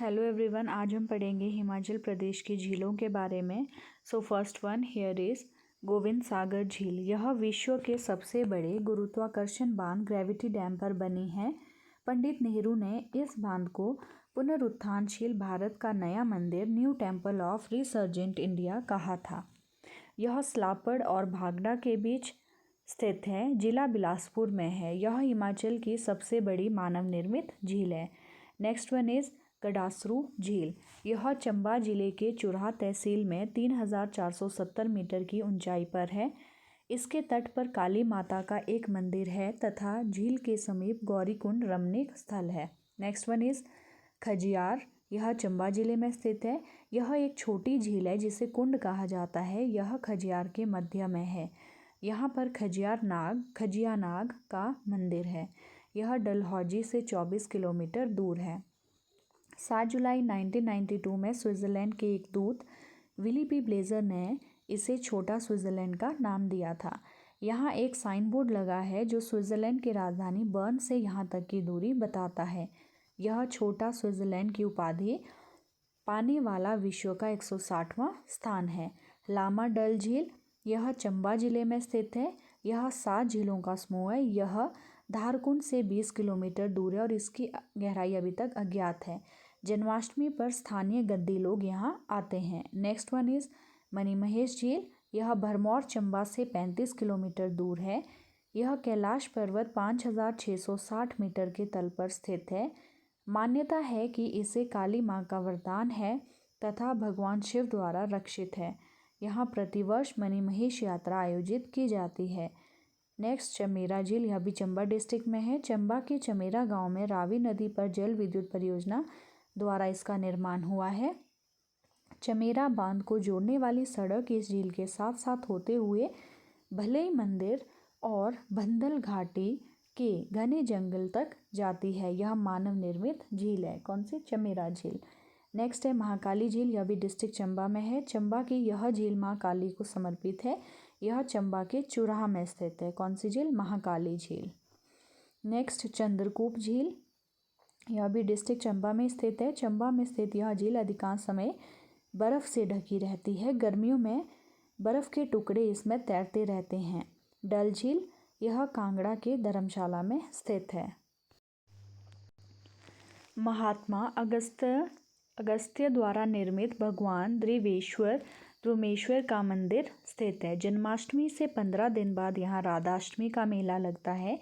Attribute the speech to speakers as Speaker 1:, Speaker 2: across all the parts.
Speaker 1: Hello everyone, आज हम पढ़ेंगे हिमाचल प्रदेश की झीलों के बारे में। So first one here is Govind Sagar झील। यह विश्व के सबसे बड़े गुरुत्वाकर्षण बांध ग्रेविटी डैम पर बनी है। पंडित नेहरू ने इस बांध को पुनरुत्थानशील भारत का नया मंदिर new temple of resurgent India कहा था। यह स्लापड़ और भागड़ा के बीच स्थित है, जिला बिलासपुर में है। यह हिमाचल की सबसे बड़ी मानव निर्मित झील है। नेक्स्ट वन इज गडासरू झील। यह चंबा जिले के चुराह तहसील में 3470 मीटर की ऊंचाई पर है। इसके तट पर काली माता का एक मंदिर है तथा झील के समीप गौरीकुंड रमणीक स्थल है। Next one is Khajjiar. यह चंबा जिले में स्थित है। यह एक छोटी झील है जिसे कुंड कहा जाता है। यह खजियार के मध्य में है। यहाँ पर खजिया नाग का मंदिर है। यह डलहौजी से 24 किलोमीटर दूर है। 7 जुलाई 1992 में स्विट्ज़रलैंड के एक दूत विली पी ब्लेजर ने इसे छोटा स्विट्ज़रलैंड का नाम दिया था। यहाँ एक साइन बोर्ड लगा है जो स्विट्ज़रलैंड की राजधानी बर्न से यहाँ तक की दूरी बताता है। यह छोटा स्विट्ज़रलैंड की उपाधि पाने वाला विश्व का 160वां स्थान है। लामा डल झील। यह चंबा जिले में स्थित है। यह 7 झीलों का समूह है। यह धारकुंड से 20 किलोमीटर दूर है और इसकी गहराई अभी तक अज्ञात है। जन्माष्टमी पर स्थानीय गद्दी लोग यहाँ आते हैं। नेक्स्ट वन इज मणिमहेश झील। यह भरमौर चंबा से 35 किलोमीटर दूर है। यह कैलाश पर्वत 5660 मीटर के तल पर स्थित है। मान्यता है कि इसे काली माँ का वरदान है तथा भगवान शिव द्वारा रक्षित है। यहाँ प्रतिवर्ष मणिमहेश यात्रा आयोजित की जाती है। नेक्स्ट चमेरा झील। यह भी चंबा डिस्ट्रिक्ट में है। चंबा के चमेरा गांव में रावी नदी पर जल विद्युत परियोजना द्वारा इसका निर्माण हुआ है। चमेरा बांध को जोड़ने वाली सड़क इस झील के साथ साथ होते हुए भले मंदिर और भंदल घाटी के घने जंगल तक जाती है। यह मानव निर्मित झील है। कौन सी? चमेरा झील। नेक्स्ट है महाकाली झील। यह भी डिस्ट्रिक्ट चंबा में है। चंबा की यह झील माँ काली को समर्पित है। यह चंबा के चुराह में स्थित है। कौन सी झील? महाकाली झील। नेक्स्ट चंद्रकूप झील। यह भी डिस्ट्रिक्ट चंबा में स्थित है। चंबा में स्थित यह झील अधिकांश समय बर्फ से ढकी रहती है। गर्मियों में बर्फ के टुकड़े इसमें तैरते रहते हैं। डल झील। यह कांगड़ा के धर्मशाला में स्थित है। महात्मा अगस्त्य द्वारा निर्मित भगवान द्रुमेश्वर का मंदिर स्थित है। जन्माष्टमी से 15 दिन बाद यहाँ राधाष्टमी का मेला लगता है।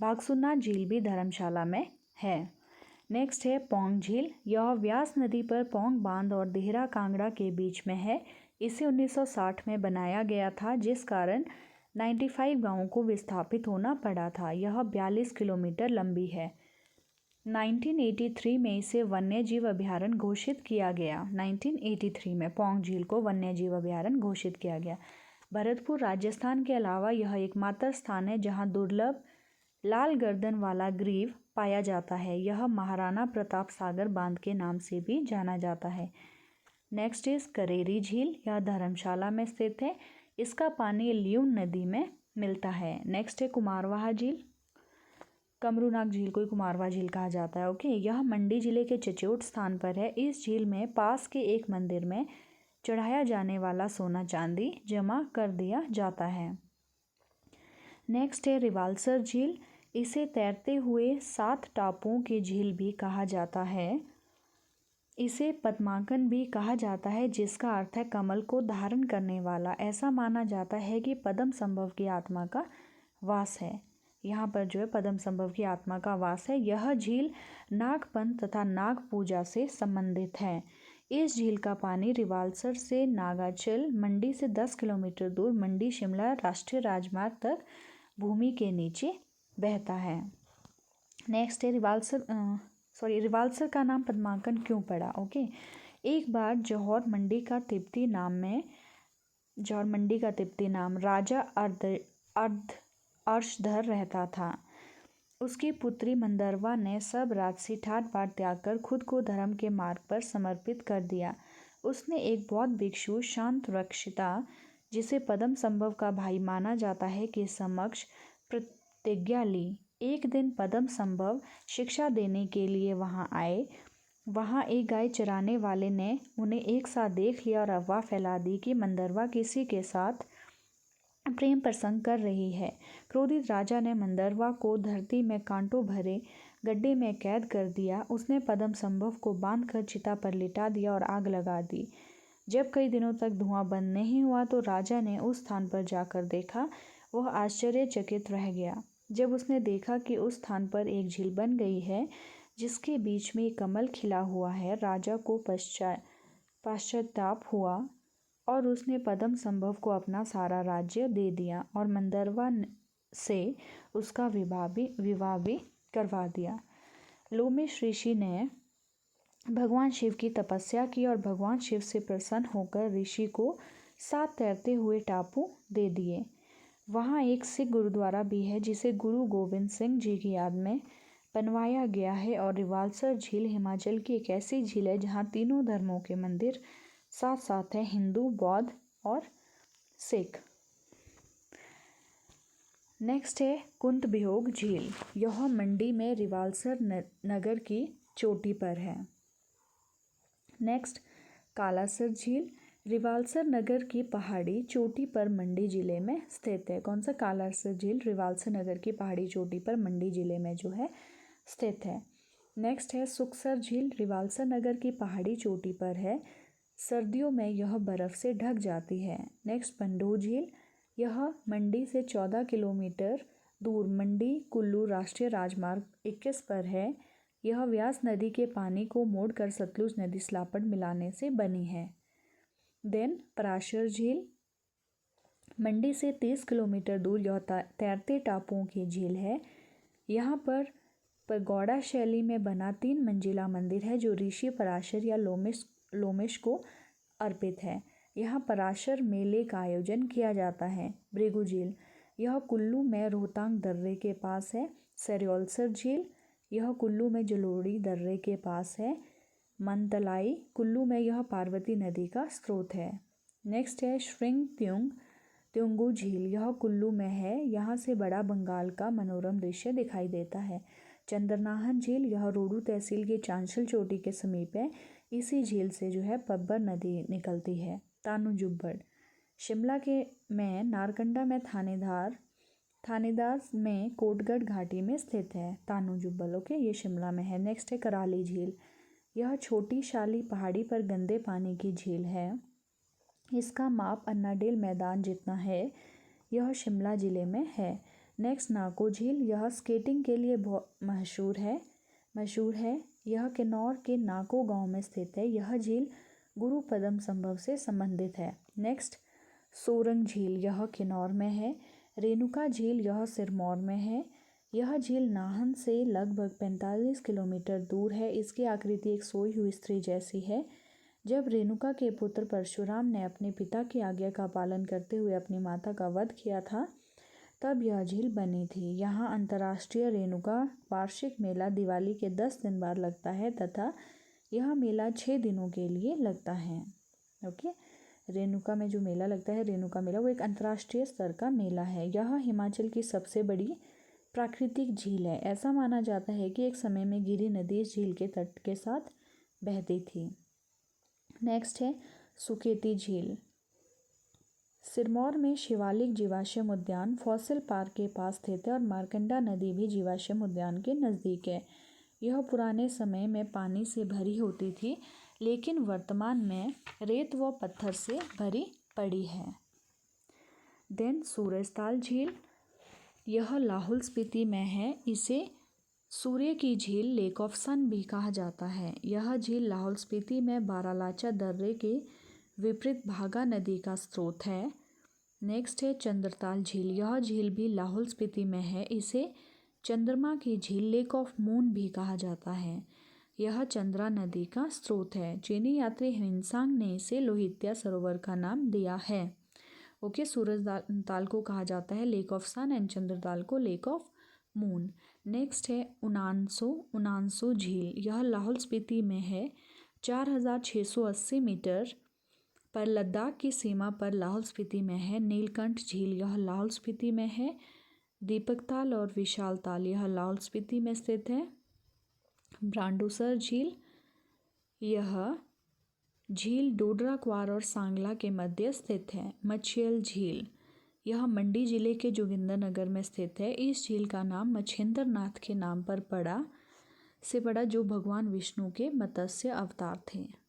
Speaker 1: भागसुन्ना झील भी धर्मशाला में है। नेक्स्ट है पौंग झील। यह व्यास नदी पर पौंग बांध और देहरा कांगड़ा के बीच में है। इसे 1960 में बनाया गया था, जिस कारण 95 गांवों को विस्थापित होना पड़ा था। यह 42 किलोमीटर लंबी है। 1983 में इसे वन्यजीव अभयारण्य घोषित किया गया। 1983 में पौंग झील को वन्यजीव अभयारण्य घोषित किया गया। भरतपुर राजस्थान के अलावा यह एकमात्र स्थान है जहां दुर्लभ लाल गर्दन वाला ग्रीव पाया जाता है। यह महाराणा प्रताप सागर बांध के नाम से भी जाना जाता है। नेक्स्ट इज करेरी झील। यह धर्मशाला में स्थित है। इसका पानी ल्यून नदी में मिलता है। नेक्स्ट है कुमारवाहा झील। कमरूनाग झील को कुमारवाहा झील कहा जाता है। ओके, यह मंडी जिले के चचोट स्थान पर है। इस झील में पास के एक मंदिर में चढ़ाया जाने वाला सोना चांदी जमा कर दिया जाता है। नेक्स्ट है रिवाल्सर झील। इसे तैरते हुए 7 टापुओं की झील भी कहा जाता है। इसे पद्माकन भी कहा जाता है, जिसका अर्थ है कमल को धारण करने वाला। ऐसा माना जाता है कि पद्म संभव की आत्मा का वास है। यहाँ पर जो है पद्म संभव की आत्मा का वास है। यह झील नागपंथ तथा नाग पूजा से संबंधित है। इस झील का पानी रिवाल्सर से नागाचल मंडी से 10 किलोमीटर दूर मंडी शिमला राष्ट्रीय राजमार्ग तक भूमि के नीचे बहता है। नेक्स्ट है रिवाल्सर का नाम पद्माकन क्यों पड़ा? ओके, एक बार जौहर मंडी का तिब्बती नाम राजा अर्शधर रहता था। उसकी पुत्री मंदरवा ने सब राजसी ठाट बाट त्याग कर खुद को धर्म के मार्ग पर समर्पित कर दिया। उसने एक बौद्ध भिक्षु शांत रक्षिता, जिसे पद्म संभव का भाई माना जाता है, के समक्ष प्रतिज्ञा ली। एक दिन पद्म संभव शिक्षा देने के लिए वहां आए। वहाँ एक गाय चराने वाले ने उन्हें एक साथ देख लिया और अफवाह फैला दी कि मंदरवा किसी के साथ प्रेम प्रसंग कर रही है। क्रोधित राजा ने मंदरवा को धरती में कांटों भरे गड्ढे में कैद कर दिया। उसने पद्मसंभव को बांधकर चिता पर लिटा दिया और आग लगा दी। जब कई दिनों तक धुआं बंद नहीं हुआ तो राजा ने उस स्थान पर जाकर देखा। वह आश्चर्यचकित रह गया जब उसने देखा कि उस स्थान पर एक झील बन गई है जिसके बीच में एक कमल खिला हुआ है। राजा को पश्चाताप हुआ और उसने पद्मसंभव को अपना सारा राज्य दे दिया और मंदरवा से उसका विवाह भी करवा दिया। लोमेश ऋषि ने भगवान शिव की तपस्या की और भगवान शिव से प्रसन्न होकर ऋषि को 7 तैरते हुए टापू दे दिए। वहाँ एक सिख गुरुद्वारा भी है जिसे गुरु गोविंद सिंह जी की याद में बनवाया गया है। और रिवाल्सर झील हिमाचल की एक ऐसी झील है जहाँ तीनों धर्मों के मंदिर साथ साथ हैं, हिंदू, बौद्ध और सिख। नेक्स्ट है कुंतबियोग झील। यह मंडी में रिवाल्सर नगर की चोटी पर है। नेक्स्ट कालासर झील। रिवाल्सर नगर की पहाड़ी चोटी पर मंडी जिले में स्थित है। कौन सा? कालासर झील रिवाल्सर नगर की पहाड़ी चोटी पर मंडी जिले में जो है स्थित है। नेक्स्ट है सुखसर झील। रिवाल्सर नगर की पहाड़ी चोटी पर है। सर्दियों में यह बर्फ से ढक जाती है। नेक्स्ट पंडोह झील। यह मंडी से 14 किलोमीटर दूर मंडी कुल्लू राष्ट्रीय राजमार्ग 21 पर है। यह व्यास नदी के पानी को मोड़कर सतलुज नदी सलापड़ मिलाने से बनी है। देन पराशर झील। मंडी से 30 किलोमीटर दूर यह तैरते टापुओं की झील है। यहाँ पर पगोड़ा शैली में बना 3 मंजिला मंदिर है जो ऋषि पराशर या लोमेश को अर्पित है। यहाँ पराशर मेले का आयोजन किया जाता है। भृगु झील। यह कुल्लू में रोहतांग दर्रे के पास है। सरयोलसर झील। यह कुल्लू में जलोड़ी दर्रे के पास है। मनतलाई कुल्लू में यह पार्वती नदी का स्रोत है। नेक्स्ट है श्रृंग त्युंगू झील। यह कुल्लू में है। यहाँ से बड़ा बंगाल का मनोरम दृश्य दिखाई देता है। चंद्रनाहन झील। यह रोडू तहसील की चांशल चोटी के समीप है। इसी झील से जो है पब्बर नदी निकलती है। तानू जुब्बड़। शिमला में नारकंडा में थानेदार में कोटगढ़ घाटी में स्थित है तानू जुब्बल। ओके, ये शिमला में है। नेक्स्ट है कराली झील। यह छोटी शाली पहाड़ी पर गंदे पानी की झील है। इसका माप अन्नाडेल मैदान जितना है। यह शिमला जिले में है। नेक्स्ट नाको झील। यह स्केटिंग के लिए मशहूर है। यह किन्नौर के नाको गांव में स्थित है। यह झील गुरु पद्मसंभव से संबंधित है। नेक्स्ट सोरंग झील। यह किन्नौर में है। रेणुका झील। यह सिरमौर में है। यह झील नाहन से लगभग 45 किलोमीटर दूर है। इसकी आकृति एक सोई हुई स्त्री जैसी है। जब रेणुका के पुत्र परशुराम ने अपने पिता की आज्ञा का पालन करते हुए अपनी माता का वध किया था तब यह झील बनी थी। यहाँ अंतर्राष्ट्रीय रेणुका वार्षिक मेला दिवाली के 10 दिन बाद लगता है तथा यह मेला 6 दिनों के लिए लगता है। ओके, रेणुका में जो मेला लगता है रेणुका मेला वो एक अंतर्राष्ट्रीय स्तर का मेला है। यह हिमाचल की सबसे बड़ी प्राकृतिक झील है। ऐसा माना जाता है कि एक समय में गिरी नदी इस झील के तट के साथ बहती थी। नेक्स्ट है सुकेती झील। सिरमौर में शिवालिक जीवाश्म उद्यान फॉसिल पार्क के पास स्थित है और मारकंडा नदी भी जीवाश्म उद्यान के नज़दीक है। यह पुराने समय में पानी से भरी होती थी लेकिन वर्तमान में रेत व पत्थर से भरी पड़ी है। देन सूरजताल झील। यह लाहौल स्पीति में है। इसे सूर्य की झील लेक ऑफ सन भी कहा जाता है। यह झील लाहौल स्पीति में बारालाचा दर्रे के विपरीत भागा नदी का स्रोत है। नेक्स्ट है चंद्रताल झील। यह झील भी लाहौल स्पीति में है। इसे चंद्रमा की झील लेक ऑफ मून भी कहा जाता है। यह चंद्रा नदी का स्रोत है। चीनी यात्री ह्विनसांग ने इसे लोहित्या सरोवर का नाम दिया है। ओके, सूरजताल को कहा जाता है lake of sun and Chandratal को लेक ऑफ मून। नेक्स्ट है उनानसो झील। यह लाहौल स्पीति में है। 4680 मीटर पर लद्दाख की सीमा पर लाहौल स्पीति में है। नीलकंठ झील। यह लाहौल स्पीति में है। दीपकताल और विशाल ताल यह लाहौल स्पीति में स्थित है। ब्रांडूसर झील। यह झील डोडरा क्वार और सांगला के मध्य स्थित है। मच्छियल झील, यह मंडी जिले के जोगिंदरनगर में स्थित है। इस झील का नाम मच्छिंद्र नाथ के नाम पर पड़ा जो भगवान विष्णु के मत्स्य अवतार थे।